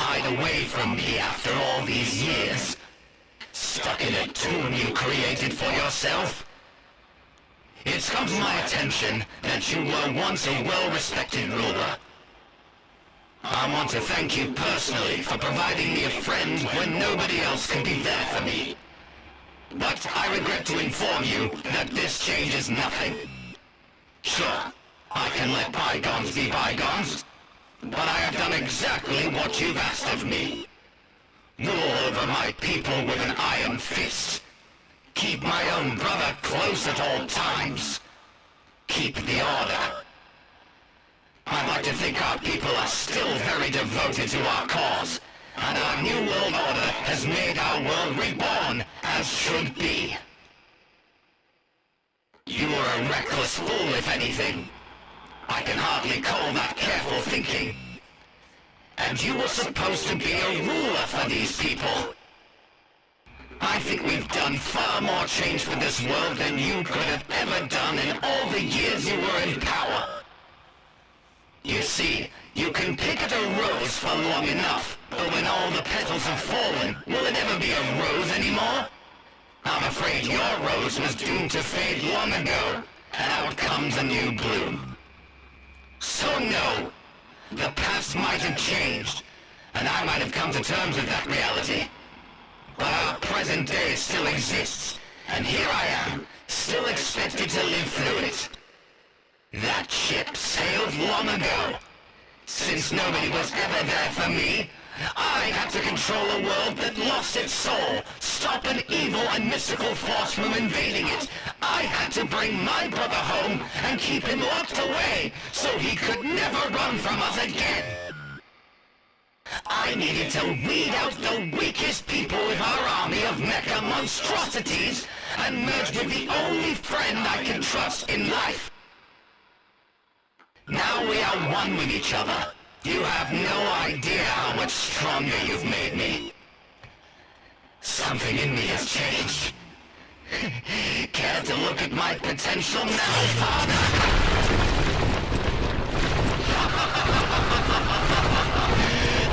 hide away from me after all these years? Stuck in a tomb you created for yourself? It's come to my attention that you were once a well-respected ruler. I want to thank you personally for providing me a friend when nobody else can be there for me. But I regret to inform you that this changes nothing. Sure, I can let bygones be bygones, but I have done exactly what you've asked of me. Rule over my people with an iron fist. Keep my own brother close at all times. Keep the order. I'd like to think our people are still very devoted to our cause, and our new world order has made our world reborn as should be. You were a reckless fool, if anything. I can hardly call that careful thinking. And you were supposed to be a ruler for these people. I think we've done far more change for this world than you could have ever done in all the years you were in power. You see, you can pick at a rose for long enough, but when all the petals have fallen, will it ever be a rose anymore? I'm afraid your rose was doomed to fade long ago, and out comes a new bloom. So no, the past might have changed, and I might have come to terms with that reality. But our present day still exists, and here I am, still expected to live through it. That ship sailed long ago. Since nobody was ever there for me, I had to control a world that lost its soul, stop an evil and mystical force from invading it. I had to bring my brother home and keep him locked away so he could never run from us again. I needed to weed out the weakest people with our army of mecha monstrosities and merge with the only friend I can trust in life. Now we are one with each other. You have no idea how much stronger you've made me. Something in me has changed. Care to look at my potential now, Father?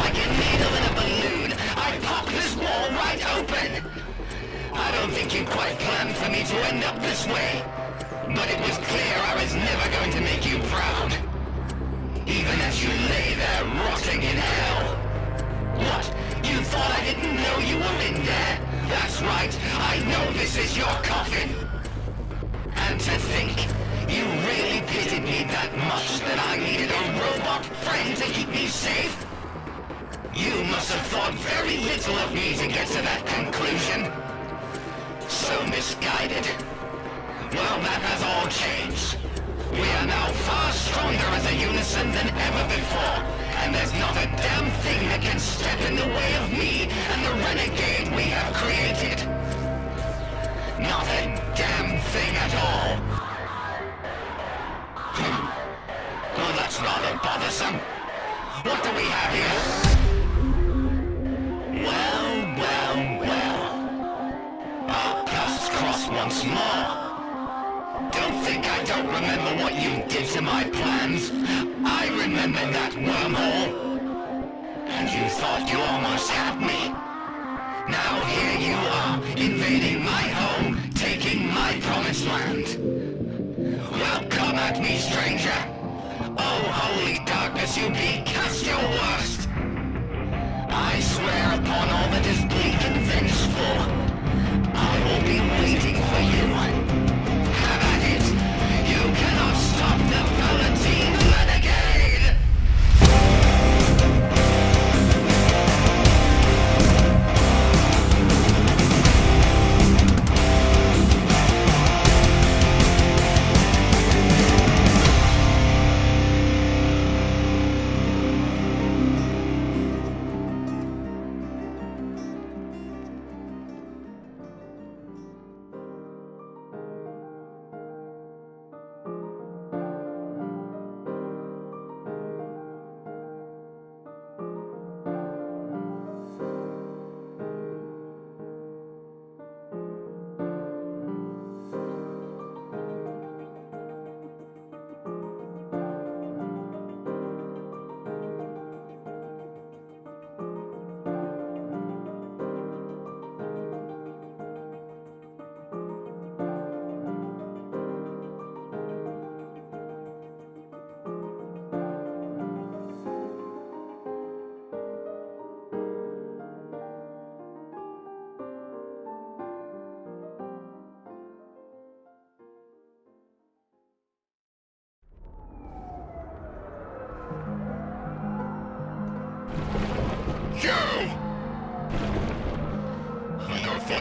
Like a needle in a balloon, I pop this wall right open. I don't think you quite planned for me to end up this way. But it was clear I was never going to make you proud. Even as you lay there rotting in hell. What? You thought I didn't know you were in there? That's right, I know this is your coffin. And to think, you really pitied me that much that I needed a robot friend to keep me safe? You must have thought very little of me to get to that conclusion. So misguided. Well, that has all changed. We are now far stronger as a unison than ever before, and there's not a damn thing that can step in the way of me and the renegade we have created. Not a damn thing at all. Oh, that's rather bothersome. What do we have here? Well. Our paths cross once more. Don't think I don't remember what you did to my plans. I remember that wormhole. And you thought you almost had me. Now here you are, invading my home, taking my promised land. Well, come at me, stranger. Oh, holy darkness you be, cast your worst. I swear upon all that is bleak and vengeful, I will be waiting for you. You cannot stop the Palatine Renegade!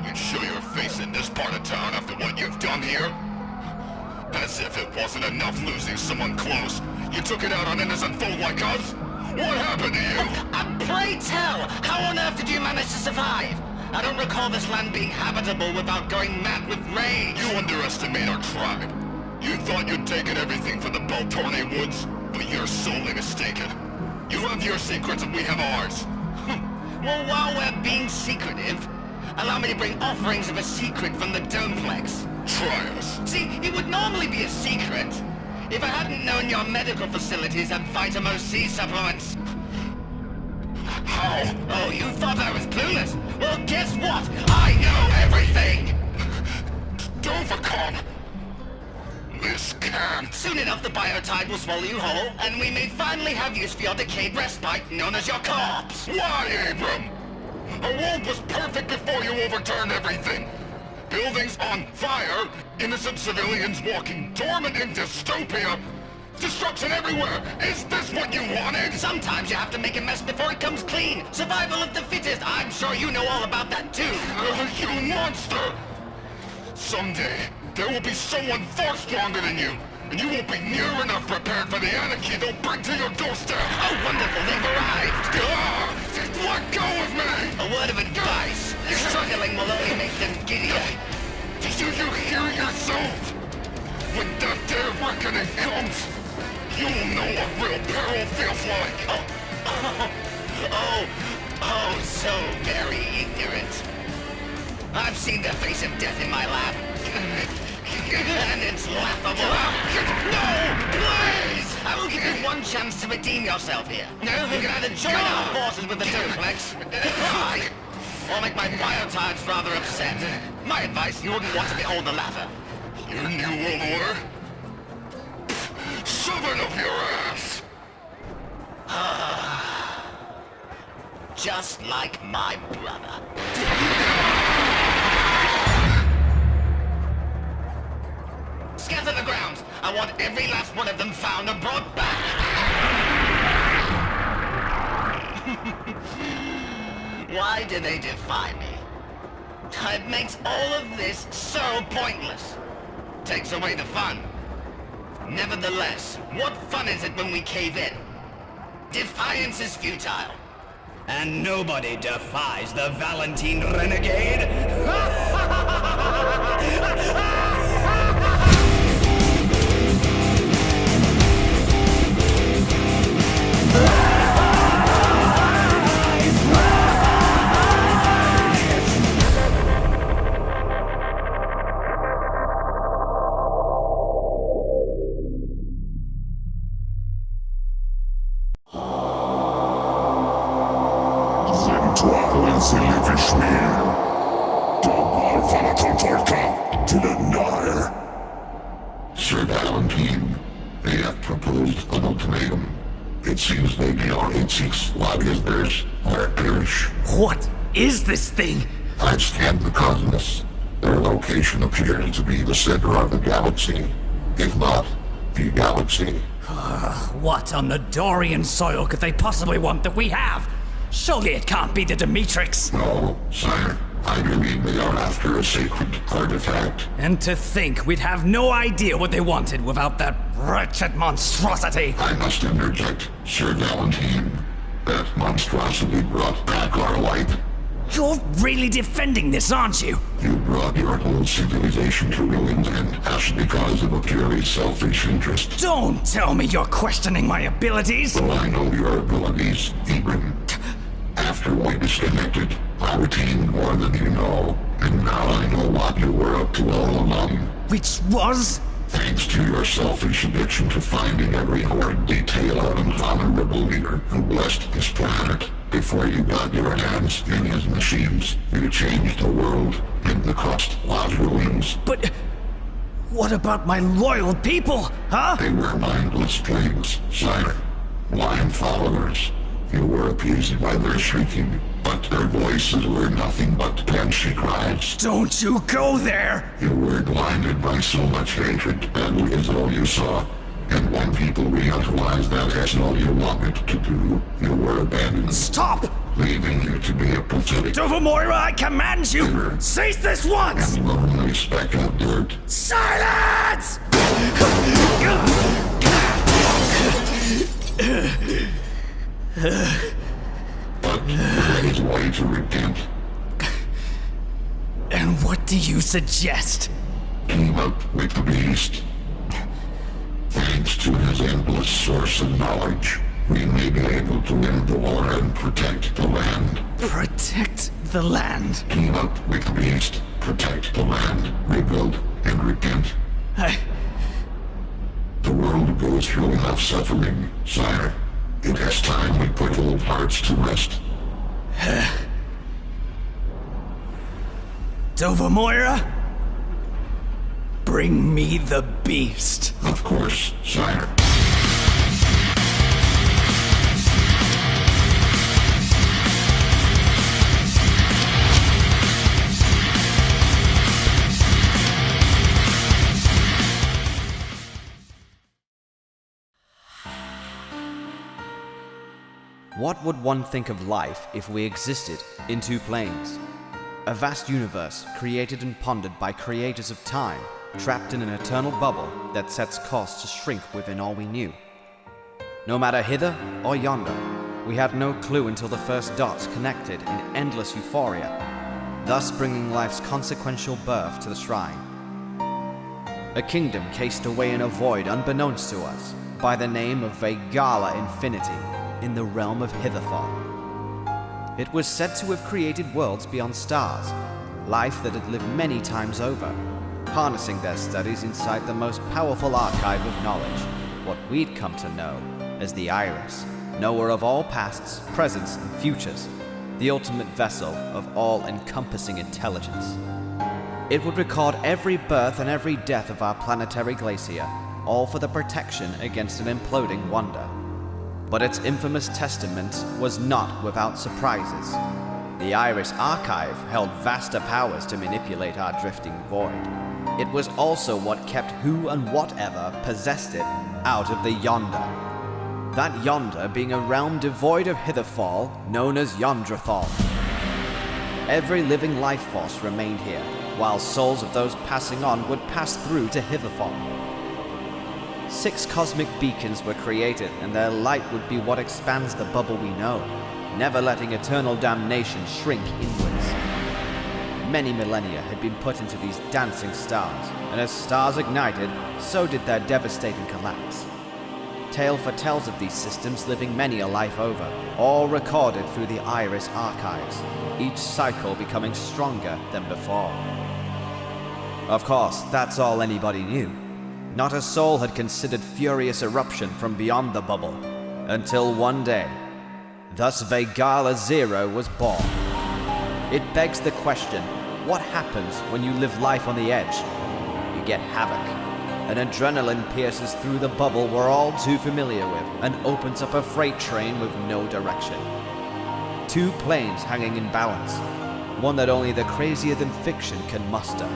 thought you'd show your face in this part of town after what you've done here? As if it wasn't enough losing someone close, you took it out on innocent folk like us? What happened to you? Pray tell, how on earth did you manage to survive? I don't recall this land being habitable without going mad with rage. You underestimate our tribe. You thought you'd taken everything from the Beltorne Woods, but you're sorely mistaken. You have your secrets and we have ours. Well, while we're being secretive, allow me to bring offerings of a secret from the Domeplex. Try us. See, it would normally be a secret if I hadn't known your medical facilities had Vitamin C supplements. How? Oh, you thought I was clueless? Well, guess what? I know everything! Dovacom! This can't... Soon enough, the biotide will swallow you whole, and we may finally have use for your decayed respite, known as your corpse. Why, Abram? A world was perfect before you overturned everything. Buildings on fire, innocent civilians walking dormant in dystopia, destruction everywhere. Is this what you wanted? Sometimes you have to make a mess before it comes clean. Survival of the fittest. I'm sure you know all about that too. You monster! Someday, there will be someone far stronger than you, and you won't be near enough prepared for the anarchy they'll bring to your doorstep. Oh, wonderful, they've arrived. Let go of me! A word of advice. Struggling will only make them giddier. Do you hear yourself? When that day of reckoning comes, you'll know what real peril feels like. Oh, so very ignorant. I've seen the face of death in my lab. And it's laughable. No, please! I will give you one chance to redeem yourself here. No, you can either join our forces with the Domeplex, or make my biotypes rather upset. My advice, you wouldn't want to behold the latter. Your new world order? Shove it up your ass! Just like my brother. Scatter the grounds. I want every last one of them found and brought back. Why do they defy me? It makes all of this so pointless. Takes away the fun. Nevertheless, what fun is it when we cave in? Defiance is futile. And nobody defies the Valentine Renegade? Sie liefst mir. Dobal Valatontorka to the Nile. Sir Valentine, they have proposed an ultimatum. It seems they be our 8-6 lobbyists theirs, or perish. What is this thing? I've scanned the cosmos. Their location appears to be the center of the galaxy. If not, the galaxy. What on the Dorian soil could they possibly want that we have? Surely it can't be the Demetrix. No, sire. I believe they are after a sacred artifact. And to think we'd have no idea what they wanted without that wretched monstrosity. I must interject, Sir Valentine. That monstrosity brought back our light. You're really defending this, aren't you? You brought your whole civilization to ruins and ash because of a purely selfish interest. Don't tell me you're questioning my abilities. Well, I know your abilities, Ibram. After we disconnected, I retained more than you know, and now I know what you were up to all along. Which was? Thanks to your selfish addiction to finding every horrid detail of an honorable leader who blessed this planet. Before you got your hands in his machines, you changed the world, and the cost was ruins. But what about my loyal people, huh? They were mindless plagues, sire. Blind followers. You were appeased by their shrieking, but their voices were nothing but banshee cries. Don't you go there! You were blinded by so much hatred, that is all you saw. And when people realized that that's all you wanted to do, you were abandoned. Stop! leaving you to be a pathetic Tovamoira, I command you! Cease this once! and lonely speck of dirt. Silence! But there is a way to repent. And what do you suggest? Team up with the beast. Thanks to his endless source of knowledge, we may be able to win the war and protect the land. Protect the land. Team up with the beast, protect the land, rebuild, and repent. The world goes through enough suffering, sire. It is time we put old hearts to rest. Tovamoira? Bring me the beast. Of course, sire. What would one think of life if we existed in two planes? A vast universe created and pondered by creators of time, trapped in an eternal bubble that sets course to shrink within all we knew. No matter hither or yonder, we had no clue until the first dots connected in endless euphoria, thus bringing life's consequential birth to the shrine. A kingdom cased away in a void unbeknownst to us, by the name of Vegala Infinity, in the realm of Hitherfall. It was said to have created worlds beyond stars, life that had lived many times over, harnessing their studies inside the most powerful archive of knowledge, what we'd come to know as the Iris, knower of all pasts, presents, and futures, the ultimate vessel of all-encompassing intelligence. It would record every birth and every death of our planetary glacier, all for the protection against an imploding wonder. But its infamous testament was not without surprises. The Iris Archive held vaster powers to manipulate our drifting void. It was also what kept who and whatever possessed it out of the Yonder. That Yonder being a realm devoid of Hitherfall, known as Yondrathal. Every living life force remained here, while souls of those passing on would pass through to Hitherfall. 6 cosmic beacons were created, and their light would be what expands the bubble we know, never letting eternal damnation shrink inwards. Many millennia had been put into these dancing stars, and as stars ignited, so did their devastating collapse. Tale foretells of these systems living many a life over, all recorded through the Iris archives, each cycle becoming stronger than before. Of course, that's all anybody knew. Not a soul had considered furious eruption from beyond the bubble, until one day, thus Vegala Zero was born. It begs the question, what happens when you live life on the edge? You get havoc. An adrenaline pierces through the bubble we're all too familiar with and opens up a freight train with no direction. 2 planes hanging in balance, one that only the crazier than fiction can muster.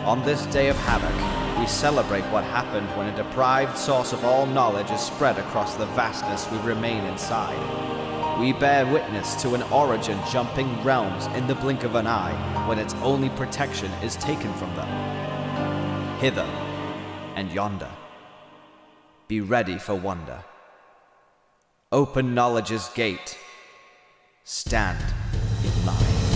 On this day of havoc, we celebrate what happened when a deprived source of all knowledge is spread across the vastness we remain inside. We bear witness to an origin jumping realms in the blink of an eye when its only protection is taken from them. Hither and yonder. Be ready for wonder. Open knowledge's gate. Stand in line.